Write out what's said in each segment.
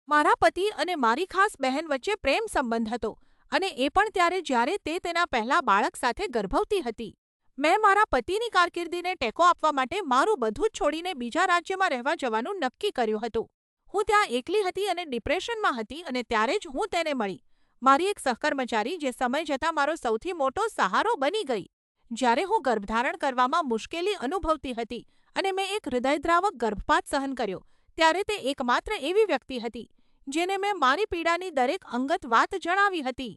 મારા પતિ અને મારી ખાસ બહેન વચ્ચે પ્રેમ સંબંધ હતો અને એ પણ ત્યારે જ્યારે તે તેના પહેલા બાળક સાથે ગર્ભવતી હતી. મેં મારા પતિની કારકિર્દીને ટેકો આપવા માટે મારું બધું જ છોડીને બીજા રાજ્યમાં રહેવા જવાનું નક્કી કર્યું હતું. હું ત્યાં એકલી હતી અને ડિપ્રેશનમાં હતી અને ત્યારે જ હું તેને મળી. મારી એક સહકર્મચારી જે સમય જતાં મારો સૌથી મોટો સહારો બની ગઈ. જ્યારે હું ગર્ભધારણ કરવામાં મુશ્કેલી અનુભવતી હતી અને મેં એક હૃદયદ્રાવક ગર્ભપાત સહન કર્યો, ત્યારે તે એકમાત્ર એવી વ્યક્તિ હતી જેને મેં મારી પીડાની દરેક અંગત વાત જણાવી હતી.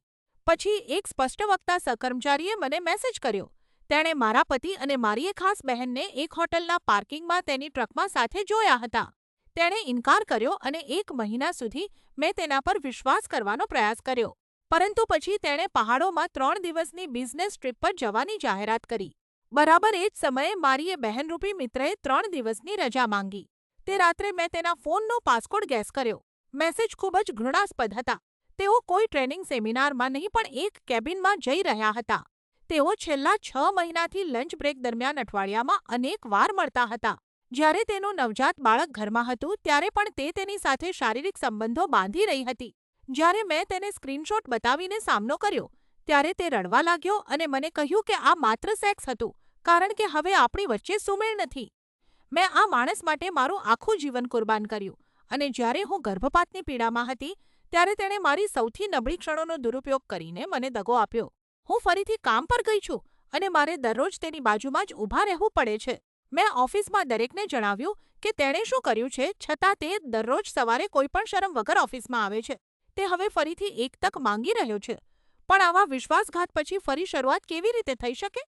પછી એક સ્પષ્ટવક્તા સહકર્મચારીએ મને મેસેજ કર્યો. તેણે મારા પતિ અને મારી એક ખાસ બહેનને એક હોટલના પાર્કિંગમાં તેની ટ્રકમાં સાથે જોયા હતા. તેણે ઇનકાર કર્યો અને 1 મહિના સુધી મેં તેના પર વિશ્વાસ કરવાનો પ્રયાસ કર્યો. પરંતુ પછી તેણે પહાડોમાં 3 દિવસની બિઝનેસ ટ્રીપ પર જવાની જાહેરાત કરી. બરાબર એ જ સમયે મારી એ બહેનરૂપી મિત્રએ 3 દિવસની રજા માંગી. તે રાત્રે મેં તેના ફોનનો પાસકોડ ગેસ કર્યો. મેસેજ ખૂબ જ ઘૃણાસ્પદ હતા. તેઓ કોઈ ટ્રેનિંગ સેમિનારમાં નહીં પણ એક કેબિનમાં જઈ રહ્યા હતા. તેઓ છેલ્લા 6 મહિનાથી લંચ બ્રેક દરમિયાન અઠવાડિયામાં અનેક વાર મળતા હતા. જ્યારે તેનું નવજાત બાળક ઘરમાં હતું ત્યારે પણ તે તેની સાથે શારીરિક સંબંધો બાંધી રહી હતી. જ્યારે મેં તેને સ્ક્રીનશોટ બતાવીને સામનો કર્યો, ત્યારે તે રડવા લાગ્યો અને મને કહ્યું કે આ માત્ર સેક્સ હતું કારણ કે હવે આપણી વચ્ચે સુમેળ નથી. મેં આ માણસ માટે મારું આખું જીવન કુરબાન કર્યું અને જ્યારે હું ગર્ભપાતની પીડામાં હતી ત્યારે તેણે મારી સૌથી નબળી ક્ષણોનો દુરુપયોગ કરીને મને દગો આપ્યો. હું ફરીથી કામ પર ગઈ છું અને મારે દરરોજ તેની બાજુમાં જ ઊભા રહેવું પડે છે. મેં ઓફિસમાં દરેકને જણાવ્યું કે તેણે શું કર્યું છે, છતાં તે દરરોજ સવારે કોઈ પણ શરમ વગર ઓફિસમાં આવે છે. તે હવે ફરીથી એક તક માંગી રહ્યો છે. પણ આવા વિશ્વાસઘાત પછી ફરી શરૂઆત કેવી રીતે થઈ શકે?